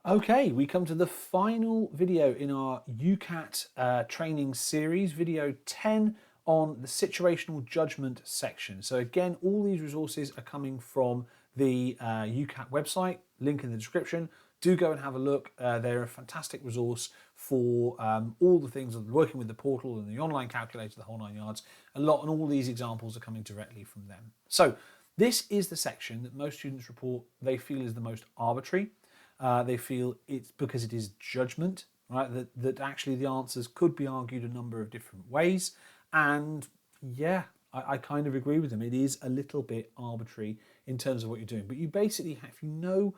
Okay, we come to the final video in our UCAT training series, video 10 on the situational judgment section. So again, all these resources are coming from the UCAT website, link in the description. Do go and have a look. They're a fantastic resource for all the things of working with the portal and the online calculator, the whole 9 yards. And all these examples are coming directly from them. So this is the section that most students report they feel is the most arbitrary. They feel it's because it is judgment, right? That actually the answers could be argued a number of different ways. And yeah, I kind of agree with them. It is a little bit arbitrary in terms of what you're doing. But you basically, if you know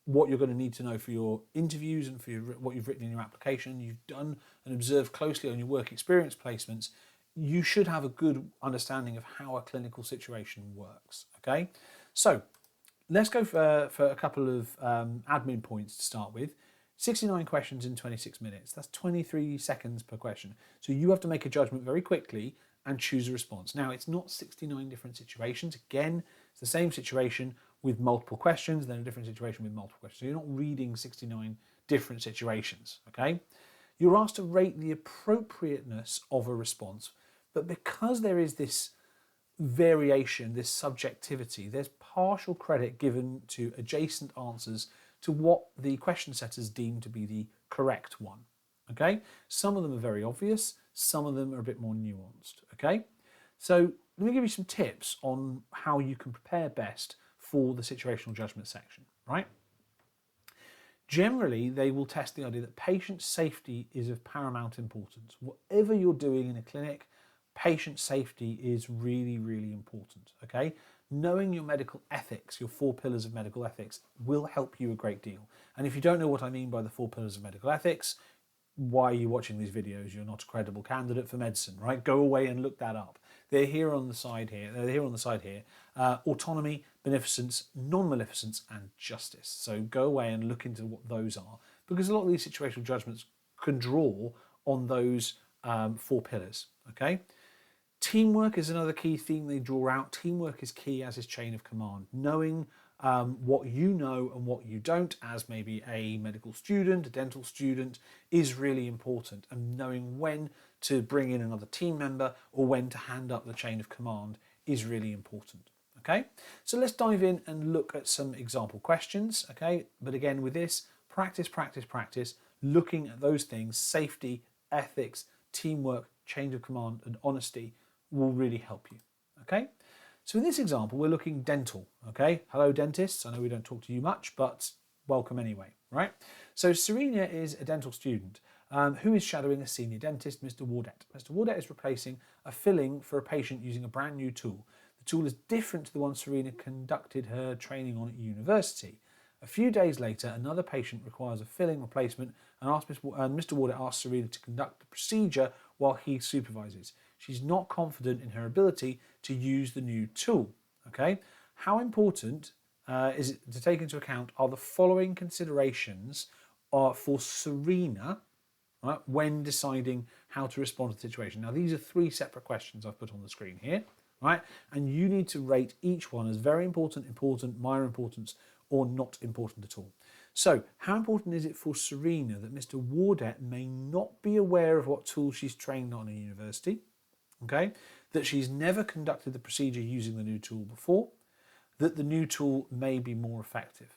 what you're going to need to know for your interviews and for what you've written in your application, you've done and observed closely on your work experience placements, you should have a good understanding of how a clinical situation works, okay? So let's go for a couple of admin points to start with. 69 questions in 26 minutes. That's 23 seconds per question. So you have to make a judgment very quickly and choose a response. Now, it's not 69 different situations. Again, it's the same situation with multiple questions, then a different situation with multiple questions. So you're not reading 69 different situations, okay? You're asked to rate the appropriateness of a response, but because there is this variation, this subjectivity, there's partial credit given to adjacent answers to what the question setters deem to be the correct one. Okay, some of them are very obvious, some of them are a bit more nuanced. Okay, so let me give you some tips on how you can prepare best for the situational judgment section, right? Generally, they will test the idea that patient safety is of paramount importance. Whatever you're doing in a clinic, patient safety is really, really important, okay? Knowing your medical ethics, your 4 pillars of medical ethics, will help you a great deal. And if you don't know what I mean by the 4 pillars of medical ethics, why are you watching these videos? You're not a credible candidate for medicine, right? Go away and look that up. They're here on the side here. They're here on the side here. Autonomy, beneficence, non-maleficence, and justice. So go away and look into what those are, because a lot of these situational judgments can draw on those 4 pillars, okay? Teamwork is another key theme they draw out. Teamwork is key, as is chain of command. Knowing what you know and what you don't as maybe a medical student, a dental student, is really important. And knowing when to bring in another team member or when to hand up the chain of command is really important. Okay, so let's dive in and look at some example questions. Okay, but again with this, practice, practice, practice, looking at those things, safety, ethics, teamwork, chain of command, and honesty will really help you, okay? So in this example, we're looking dental, okay? Hello, dentists. I know we don't talk to you much, but welcome anyway, right? So Serena is a dental student who is shadowing a senior dentist, Mr. Wardet. Mr. Wardet is replacing a filling for a patient using a brand new tool. The tool is different to the one Serena conducted her training on at university. A few days later, another patient requires a filling replacement and Mr. Wardet asks Serena to conduct the procedure while he supervises. She's not confident in her ability to use the new tool. Okay, how important is it to take into account are the following considerations for Serena, right, when deciding how to respond to the situation? Now, these are 3 separate questions I've put on the screen here, right? And you need to rate each one as very important, important, minor importance, or not important at all. So, how important is it for Serena that Mr. Wardet may not be aware of what tool she's trained on at university? Okay, that she's never conducted the procedure using the new tool before, that the new tool may be more effective.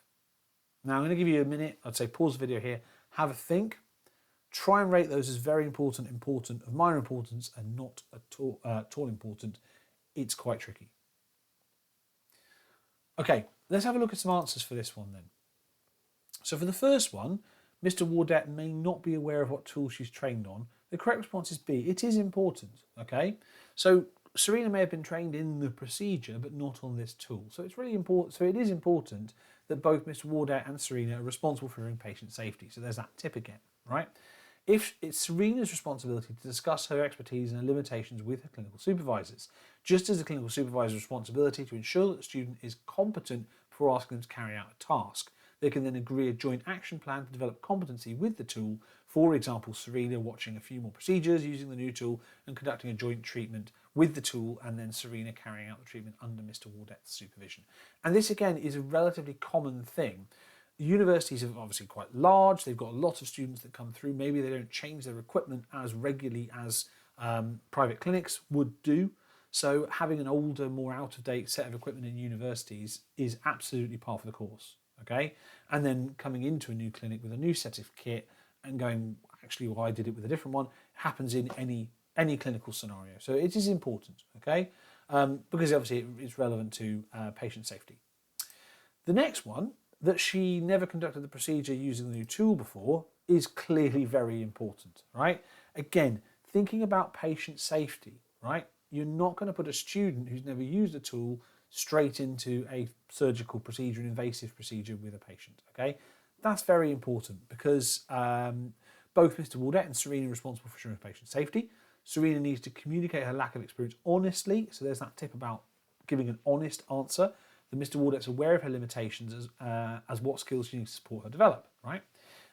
Now I'm going to give you a minute, I'd say pause the video here, have a think, try and rate those as very important, important, of minor importance, and not at all important. It's quite tricky. Okay, let's have a look at some answers for this one then. So for the first one, Mr. Wardet may not be aware of what tool she's trained on. The correct response is B. It is important, okay? So Serena may have been trained in the procedure, but not on this tool. So it's really important. So it is important that both Mr. Wardet and Serena are responsible for her patient safety. So there's that tip again, right? If it's Serena's responsibility to discuss her expertise and her limitations with her clinical supervisors, just as the clinical supervisor's responsibility to ensure that the student is competent before asking them to carry out a task. They can then agree a joint action plan to develop competency with the tool. For example, Serena watching a few more procedures using the new tool and conducting a joint treatment with the tool, and then Serena carrying out the treatment under Mr. Wardet's supervision. And this again is a relatively common thing. Universities are obviously quite large. They've got a lot of students that come through. Maybe they don't change their equipment as regularly as private clinics would do. So having an older, more out-of-date set of equipment in universities is absolutely par for the course, okay? And then coming into a new clinic with a new set of kit and going, actually, well, I did it with a different one, happens in any clinical scenario. So it is important, okay? Because obviously it's relevant to patient safety. The next one, that she never conducted the procedure using the new tool before, is clearly very important, right? Again, thinking about patient safety, right? You're not going to put a student who's never used a tool straight into a surgical procedure, an invasive procedure with a patient, okay? That's very important because both Mr. Wardette and Serena are responsible for ensuring patient safety. Serena needs to communicate her lack of experience honestly, so there's that tip about giving an honest answer. That Mr. Wardette's aware of her limitations as what skills she needs to support her develop, right?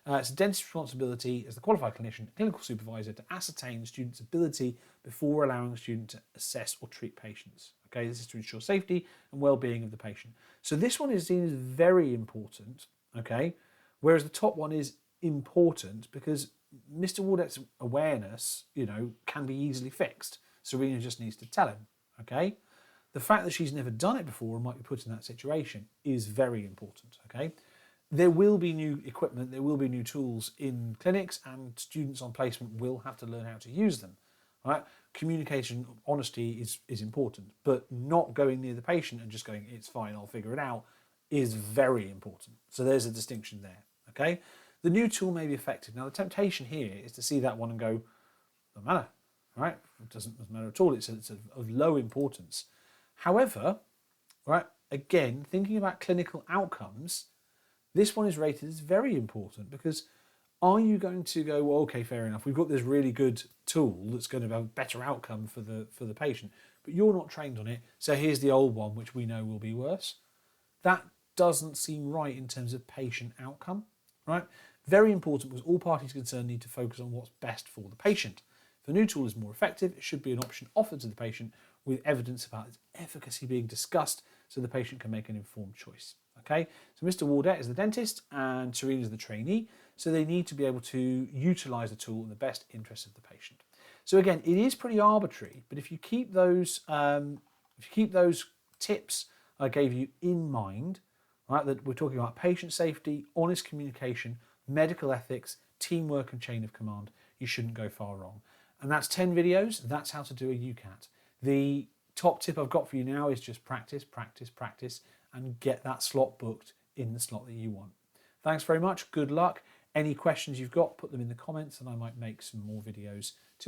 It's a dentist's responsibility as the qualified clinician, clinical supervisor, to ascertain the student's ability before allowing the student to assess or treat patients. Okay, this is to ensure safety and well-being of the patient. So this one is seen as very important, okay, whereas the top one is important because Mr. Wardette's awareness, can be easily fixed. Serena just needs to tell him, okay? The fact that she's never done it before and might be put in that situation is very important, okay? There will be new equipment, there will be new tools in clinics, and students on placement will have to learn how to use them, right? Communication, honesty is important, but not going near the patient and just going, it's fine, I'll figure it out, is very important. So there's a distinction there, okay? The new tool may be effective. Now, the temptation here is to see that one and go, doesn't matter, right? It doesn't matter at all. It's of low importance. However, right, again, thinking about clinical outcomes, this one is rated as very important because are you going to go, well, okay, fair enough, we've got this really good tool that's going to have a better outcome for the patient, but you're not trained on it, so here's the old one, which we know will be worse. That doesn't seem right in terms of patient outcome, right? Very important because all parties concerned need to focus on what's best for the patient. If the new tool is more effective, it should be an option offered to the patient with evidence about its efficacy being discussed so the patient can make an informed choice. Okay, so Mr. Wardette is the dentist and Serena is the trainee, so they need to be able to utilise the tool in the best interest of the patient. So again, it is pretty arbitrary, but if you keep those tips I gave you in mind, right, that we're talking about patient safety, honest communication, medical ethics, teamwork and chain of command, you shouldn't go far wrong. And that's 10 videos. That's how to do a UCAT. The top tip I've got for you now is just practice, practice, practice, and get that slot booked in the slot that you want. Thanks very much. Good luck. Any questions you've got, put them in the comments and I might make some more videos to answer.